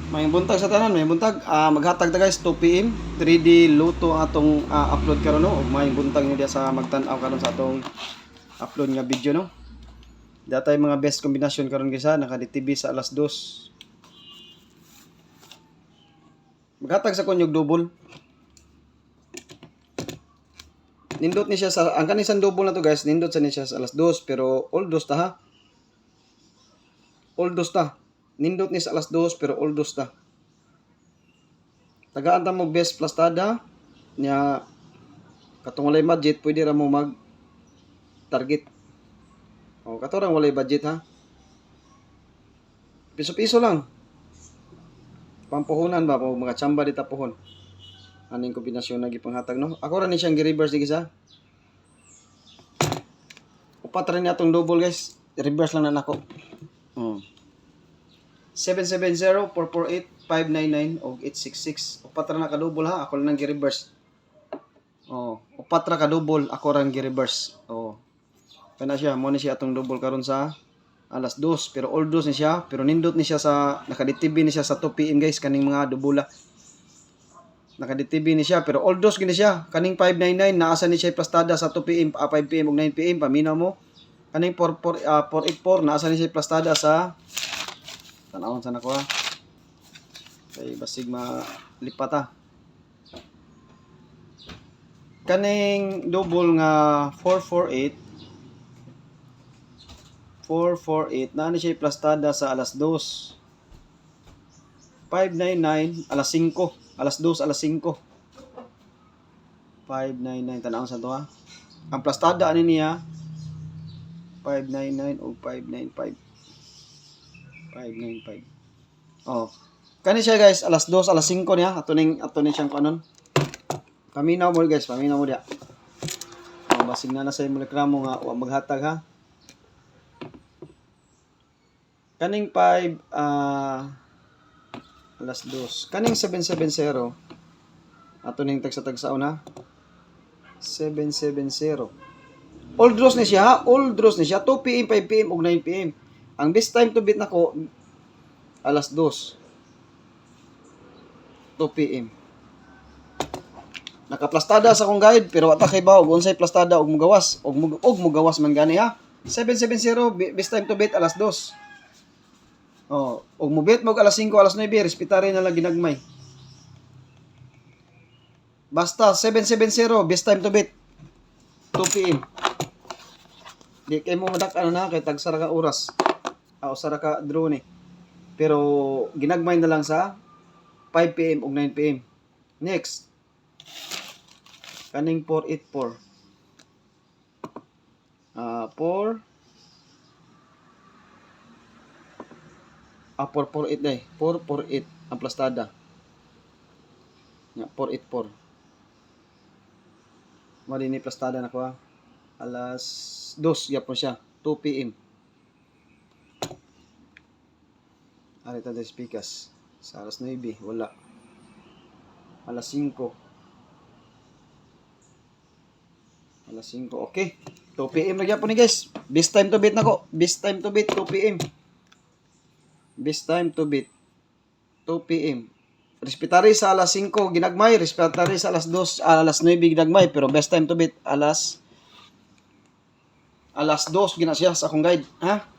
May buntag sa tanan, may buntag. Maghatag ta guys 2 PM 3D luto ang atong upload karon no. Ug may buntag ni dia sa magtan-aw karon sa atong upload nga video no. Datay mga best kombinasyon karon guys ha, naka-DTV sa alas 2. Maghatag sa kunyog double. Nindot ni siya sa ang kanisang double na to guys, nindot sa ni siya sa alas 2 pero all dos ta ha. All dos ta. Nindot ni sa alas 2 pero all dos ta. Tagaan ta mo best plastada nya katong walay budget pwede ra mo mag target. O katorang walay budget ha. Piso-piso lang. Pampuhunan ba o mga tsamba di tapuhon. Aning kombinasyon na gipanghatag no. Ako ra ni siyang gi-reverse di sa. Upat ra ni atong double guys. Reverse lang na nako. 770 448 599 og 866. Upat ra na ka double ha. Ako lang nang gi-reverse. Upat ra ka double ako ra gi-reverse. Kana siya mo ni siya atong double karon sa alas 2 pero all dos ni siya pero nindot ni siya sa naka-DTV ni siya sa 2 PM guys kaning mga dubula. Naka-DTV ni siya pero all dos gini siya kaning 599 naa sa ni siya plastada sa 2 PM 5 PM ug 9 PM paminaw mo kaning 484 naa sa ni siya plastada sa tanawon sa nako ha kay basig malipat ha kaning double nga 448 na ni siya plastada sa alas 2. 599 alas 5, alas 2 alas 5. 599 tanawon sa to ha. Ang plastada ani niya 599 o 595. 595. Kani siya guys alas 2 alas 5 niya ato ning siyang kanon. Paminaw mo guys, paminaw mo dia. Basig na sa imong reklamo nga wa maghatag ha. Kaning 5 alas 2. Kaning 770 ato ning tagsa-tagsaon ha. 770. All draws ni siya ha. All draws ni siya 2 PM, 5 PM ug 9 PM. Ang best time to beat nako alas 2. 2 PM. Nakaplastada sa akong guide pero wata kay ba og unsay plastada og mugawas og mugawas man gani ha. 770 best time to beat alas 2. Og mubit mo alas 5 alas 9 respetare na lang ginagmay. Basta 770 best time to beat 2 PM. Di kay mo madak ano na kay tag sara ka oras. Sara ka drone pero ginagmay na lang sa 5 PM ug 9 PM. Next kaning 484 448 day 448 ang plastada nya 484 mali ni plastada nako ha alas 2 gyapon siya 2 PM ari ta speakers sa alas 9 wala alas 5 okay 2 PM na gyapon ni guys best time to beat nako best time to beat 2 PM best time to beat 2 PM respetary sa alas 5 ginagmay respetary sa alas 2 alas 9 ginagmay pero best time to beat alas 2 gina siya sa akong guide ha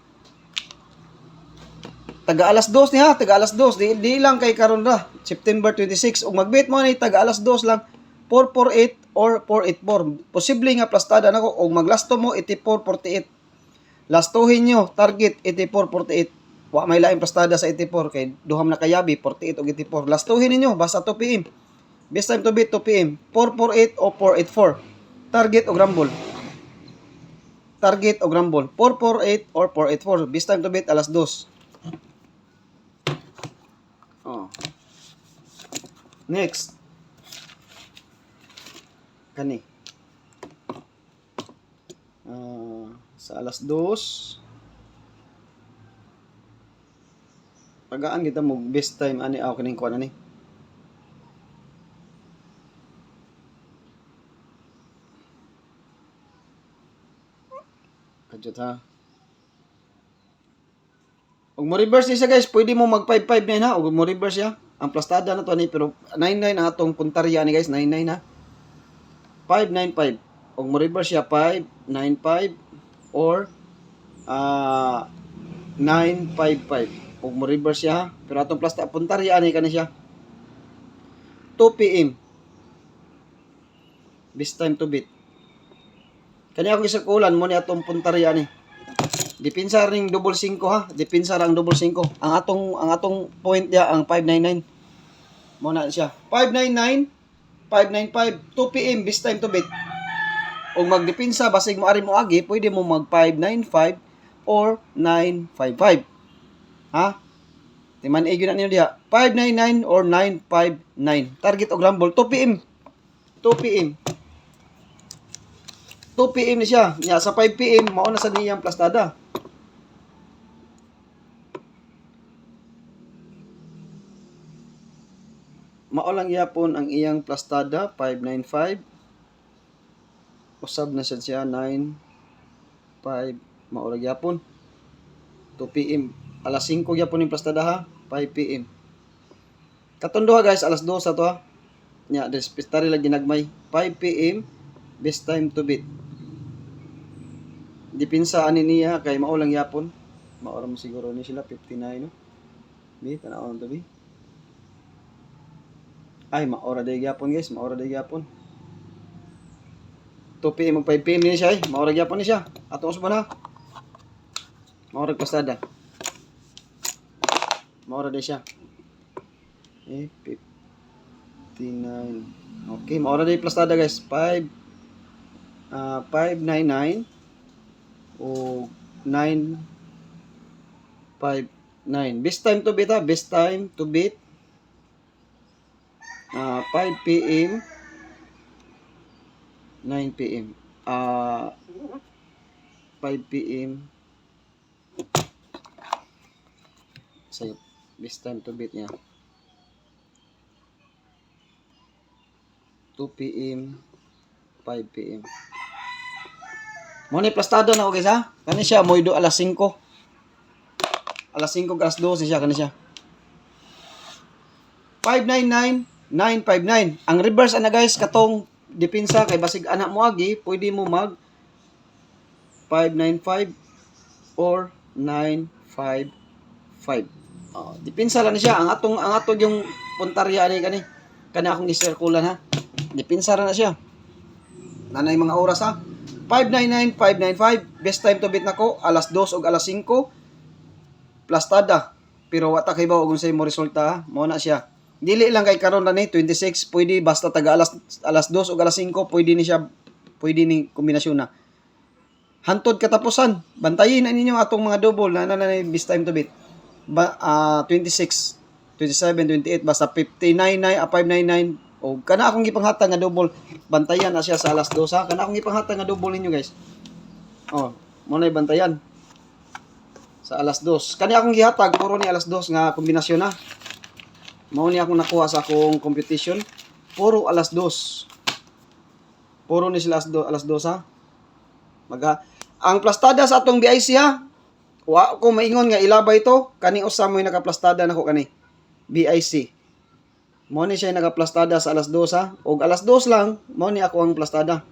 taga alas 2 ni ha taga alas 2 di lang kay karon ra September 26 ug magbit mo ni taga alas 2 lang 448 or 484 posible nga plastada nako og maglasto mo 8448 lastuhin nyo target 8448 wa may laing plastada sa 84 kay duham na kayabi 48 ug 84 lastuhin ninyo basta 2 PM best time to beat 2 PM 448 o 484 target og rumble 448 or 484 best time to beat alas 2. Next kani sa alas 2 tagaan kita mo best time ani kining kuan ani kadjut ha Ug mo reverse ni siya guys, pwede mo mag 559 ha, ug mo reverse ya. Ang plastada na to ni pero 99 ang atong puntarya ni guys, 99 ha. 595. Ug mo reverse siya 595 or 955. Ug mo reverse siya ha. Pero atong plastada puntarya ni kani siya. 2 PM. This time to beat. Kani ako gisakulan mo ni atong puntarya ni. Dipinsa ring double 5 ha. Dipinsa ang double 5. Ang atong point dia ang 599. Mo na siya. 599, 595, 2 PM this time to beat. Og magdepinsa basig mo ari mo agi, pwede mo mag 595 or 955. Ha? Timan igyo na niyo diha. 599 or 959. Target og rumble 2 PM. 2 PM. 2 PM ni siya. Nya sa 5 PM mao na sa niyang plastada. Mao lang yapon ang iyang plastada 595. Usab na siya 95 mao lang yapon. 2 PM. Alas 5 yapon ning plastada ha. 5 PM. Katon duha guys, alas 2 sa to ha. Nya dispistari lang ginagmay. 5 PM best time to beat. Dipinsa ani niya kay mao lang yapon. Mao ra mo siguro ni sila 59 no. Bi tan-awon to bi. Ay maora day gyapon guys, maora day gyapon. 2 PM mag 5 PM ni siya maora gyapon ni siya. Atong usban ha. Maora pasada. Maora day siya. 59. Okay, maora day plastada guys. 599 o 959. Best time to beat ha, best time to beat. 5 PM 9 PM 5 PM say best time to beat niya 2 PM 5 PM mo ni plastada na okay sa kani siya moy do alas 5 alas 5 alas 12 siya kani siya 599 959. Ang reverse ana guys katong depensa kay basig anak mo agi, pwede mo mag 595 or 955. Depensa lang siya ang atong yung puntarya ani kani akong isirkulan ha. Depensa ra na siya. Nanay mga oras ha. 599 595 best time to beat nako alas 2 ug alas 5 plastada. Pero wa ta kay ba og unsay mo resulta ha. Mao na siya. Dili lang kay karon na ni 26 pwede basta taga alas 2 ug alas 5 pwede ni siya pwede ni kombinasyon na. Hantod katapusan, bantayin na ninyo atong mga double na best time to beat. 26, 27, 28 basta 599 599 o kana akong gipanghatag nga double. Bantayan na siya sa alas 2 ha. Kana akong gipanghatag nga double ninyo guys. Mo na bantayan. Sa alas 2. Kani akong gihatag puro ni alas 2 nga kombinasyon na. Mao ni akong nakuha sa akong competition. Puro alas 2. Puro ni sila alas 2 ha. Ang plastada sa atong BIC ha. Wa ko maingon nga ilabay to. Kani usa mo nakaplastada nako kani. BIC. Mao ni siya nakaplastada sa alas 2 ha. Og alas 2 lang mao ni ako ang plastada.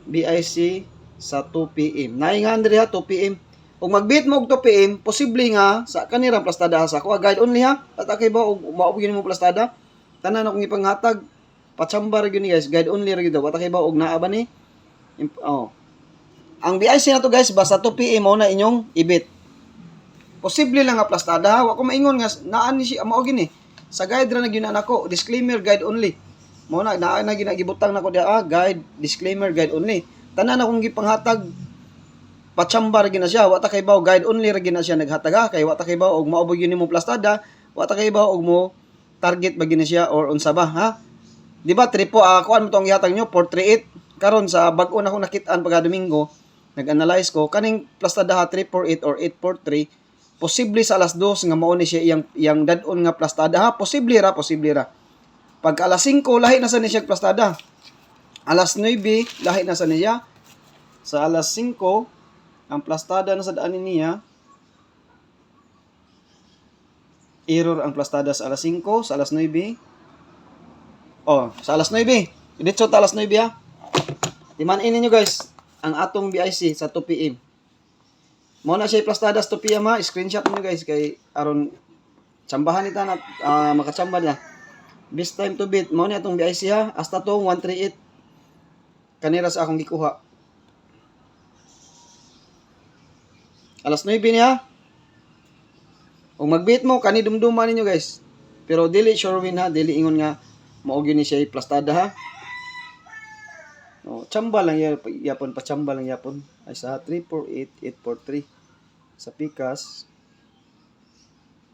BIC sa 2 PM. 900 ha 2 PM. Kung mag-beat mo og 2 PM, posible nga sa kanirang plastada sa ako guide only ha. At akay ba og maubos mo plastada? Tanan akong ipanghatag. Patsambar gyud ni guys, guide only ra gyud. At akay ba og naa ba ni? Ang BIC na to guys, basta 2 PM mo na inyong ibit. Posible lang nga plastada ha. Wa ko maingon nga naa ni si mao gini. Sa guide ra na gyud nako, disclaimer guide only. Mao na ginagibutang nako dia guide, disclaimer guide only. Tanan akong gipanghatag patsambar gina siya, wa ta kay baw guide only ra gina siya naghataga kay wa ta kay baw og maubos yun mo plastada, wa ta kay baw og mo target ba gina siya or unsa ba ha? Di ba tripo kuan mo tong gihatag nyo 438 karon sa bag-o na ko nakit-an pagka Domingo, nag-analyze ko kaning plastada ha 348 or 843 posible sa alas 2 nga mao ni siya iyang dad-on nga plastada ha, posible ra. Pag alas 5 lahi na sa ni siya plastada. Alas 9 lahi na sa niya. Sa alas 5 ang plastada na sa daan niya error ang plastada sa alas 5, sa alas 9. Oh, sa alas 9. Dito ta alas 9 ha. Timanin ninyo guys ang atong BIC sa 2 PM. Mo na siya plastada sa 2 PM ha. Screenshot niyo guys kay aron tsambahan nita na makatsamba niya. Best time to beat mo ni atong BIC ha. Hasta to 138. Kanira sa akong gikuha. Alas 9 niya. Kung mag-beat mo, kani dumduman ninyo guys. Pero dili sure win ha, dili ingon nga maugyo ni siya plastada ha. O, tsamba lang yapon, patsamba lang yapon. Ay sa 348843 sa Pikas.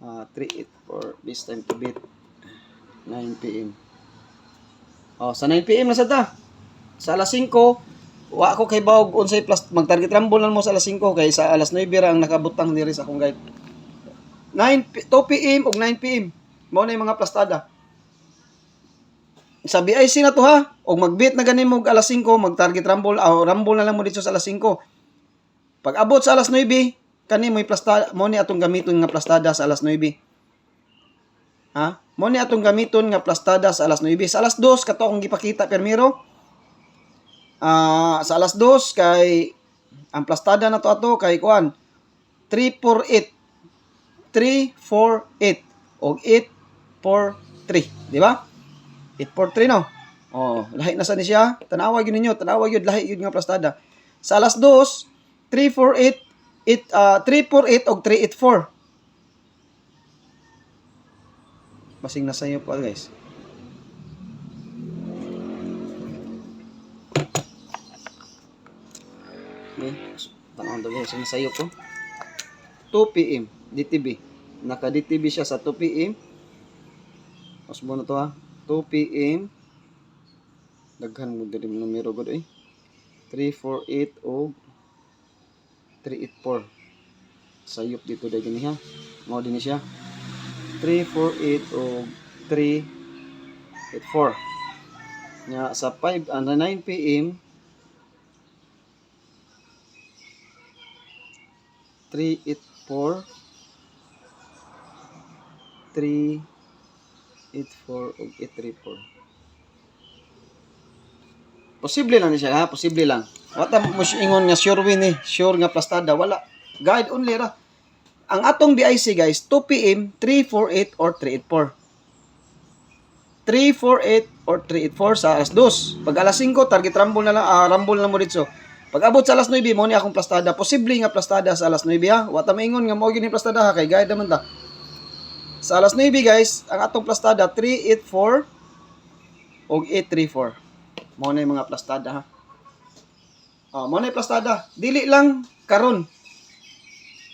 384 this time to beat 9 PM. O, sa 9 PM na sa ta. Sa alas 5, wa ako kay bawog unsay plus mag-target rumble lang mo sa alas 5 kay sa alas 9 ra ang nakabutang diri sa akong guide. 2 PM ug 9 PM. Mao na yung mga plastada. Sa BIC na to ha. Og mag-beat na ganin mo alas 5, mag-target rumble, rumble na lang mo dito sa alas 5. Pag abot sa alas 9, kani mo plastada, mo ni atong gamiton nga plastada sa alas 9. Ha? Mo ni atong gamiton nga plastada sa alas 9. Sa alas 2 kato akong gipakita permiro. Sa alas 2 kay ang plastada na to ato kay kuan 348 348 o 843, di ba? 843 no. Oh, lahi na sa ni siya. Tanawa gyud ninyo, tanawa gyud lahi gyud nga plastada. Sa alas 2, 348 348 og 384. Basing na sayo pa guys. Okay, tanong daw guys, nasayo ko. 2 PM DTB. Naka DTB siya sa 2 PM. Osbo na to ha. 2 PM. Daghan mo diri numero gud 348 o 384. Sayop dito dai gani ha. Mao din siya. 348 o 384. Nya sa 9 PM 384 384 ug 834. Posible lang ni siya ha, posible lang. Wata mo ingon nga sure win sure nga plastada, wala. Guide only ra. Ang atong BIC guys, 2 PM 348 or 384. 348 or 384 sa alas 2. Pag alas 5 target rumble na lang, rumble na mo dito. Pag abot sa alas 9 mo ni akong plastada, posible nga plastada sa alas 9 ha. Wata maingon nga mao gyud ni plastada ha kay guide naman ta. Sa alas 9 guys, ang atong plastada 384 o 834. Mao na yung mga plastada ha. Mao na yung plastada. Dili lang karon.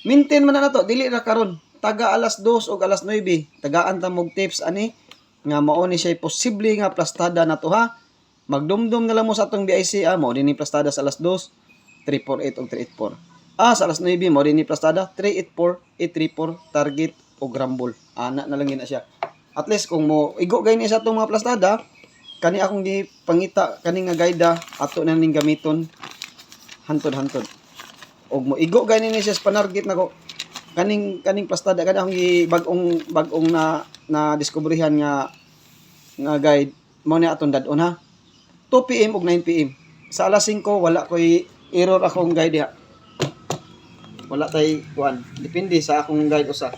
Maintain man na to, dili ra karon. Taga alas 2 o alas 9. Tagaan ta mog tips ani nga mao ni siya posible nga plastada na to ha. Magdumdum na lang mo sa atong BIC mao din ni plastada sa alas 2, 348 o 384. Sa alas 9 mao din ni plastada 384, 834 target o grumble. Ana na lang gina siya. At least kung mo igo gay ni sa atong mga plastada, kani akong gipangita kani nga guide ato na ning gamiton hantod-hantod. Og mo igo gay ni siya sa panarget nako. Kaning plastada kada akong bagong na diskubrihan nga guide mo ni atong dadon ha. 2 PM ug 9 PM. Sa alas 5 wala koy error akong guide ha. Wala tay kuan. Depende sa akong guide usa.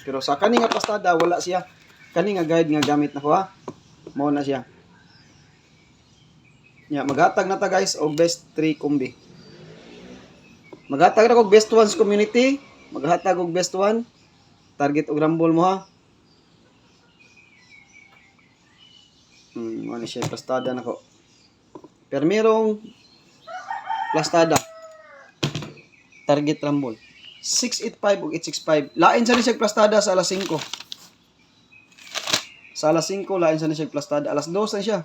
Pero sa kani nga plastada wala siya. Kani nga guide nga gamit nako ha. Mao na siya. Maghatag na ta guys og best 3 kombi. Maghatag na og best 1's community, maghatag og best 1, target og rumble mo ha. Ano siya plastada nako. Permirong plastada. Target rumble. 685 ug 865. Lain sa ni siya plastada sa alas 5. Sa alas 5 lain sa ni siya plastada. Alas 2 na siya.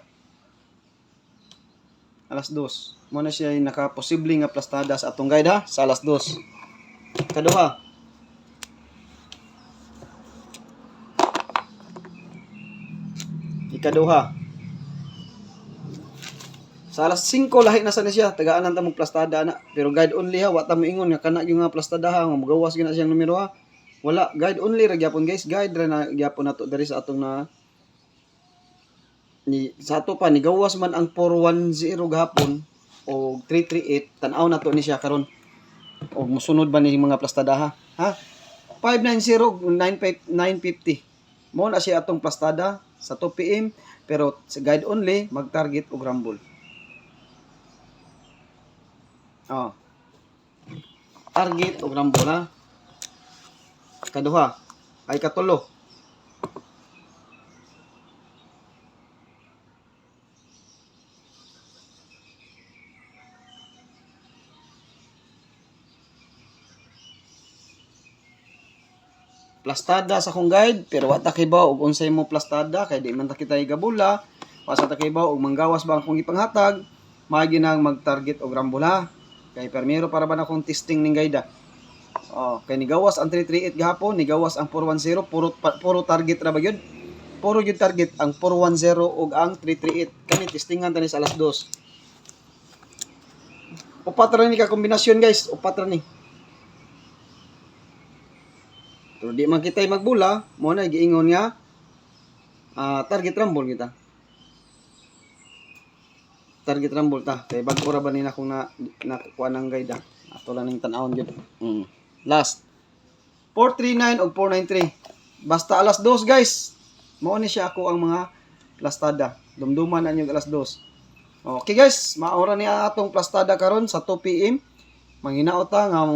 Alas 2. Mo na siya naka-posible nga plastada sa atong guide ha, sa alas 2. Kaduha. Ikaduha. Sa alas 5 lahi na sa siya, tagaan ta mong plastada na. Pero guide only ha, wa ta mo ingon nga kana gyud nga plastada ha, magawas gyud na siyang numero ha. Wala, guide only ra gyapon guys. Guide ra na gyapon nato diri sa atong na ni sa ato pa ni gawas man ang 410 gahapon o 338 tan-aw nato ni siya karon. O musunod ba ni mga plastada ha? 590 950. Mo na siya atong plastada sa 2 PM pero sa guide only mag-target og rumble. Oh. Target og rumble ha. Kaduha ay katulo. Plastada sa akong guide pero wa ta kibaw og unsay mo plastada kay di man ta kita igabula. Wa sa ta kibaw og manggawas ba akong ipanghatag, magi nang mag-target og rambula. Kay permero para ba na akong testing ning guide. Oh, kay nigawas ang 338 gahapon, nigawas ang 410, puro target ra ba gyud? Puro gyud target ang 410 ug ang 338. Kani testingan tani sa alas 2. Upat ra ni ka kombinasyon guys, upat ra ni. Pero di man kita magbula, mo na giingon nga target rumble kita. Target rumble ta. Kay bago ra ba ni na kung nakuha ng guide. Ato lang ning tan-awon gyud. Last 439 ug 493. Basta alas 2 guys. Mao ni siya ako ang mga plastada. Dumduman na niyo alas 2. Okay guys, maora ni atong plastada karon sa 2 PM. Manghinaot ta nga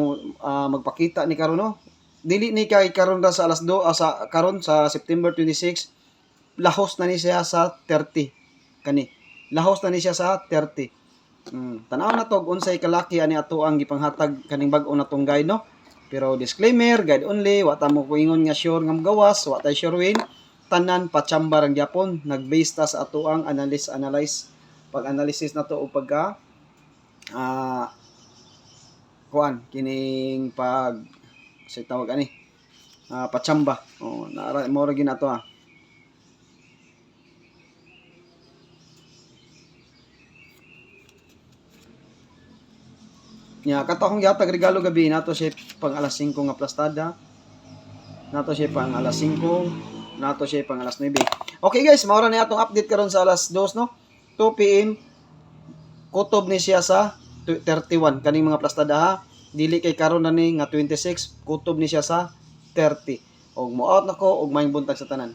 magpakita ni karon no. Dili ni kay karon ra sa alas 2 sa karon sa September 26 lahos na ni siya sa 30 kani lahos na ni siya sa 30. Tanaw na to unsay kalaki ani ato ang gipanghatag kaning bag-o natong guide no. Pero disclaimer, guide only, wa ta mo kuingon nga sure nga magawas, wa ta sure win. Tanan pachambar ang gyapon, nag-base ta sa ato ang analyze pag-analysis nato o pagka kuan kining pag sa tawag ani pachamba mo ra gina to nya kato akong gihatag regalo gabi nato siya pang alas 5 nga plastada, nato siya pang alas 5, nato siya pang alas 9. Okay guys, mao ra ni atong update karon sa alas 2 no, 2 PM kutob ni siya sa 31 kaning mga plastada dili kay karon na ni nga 26 kutob ni siya sa 30. Og mo out nako og maayong buntag sa tanan.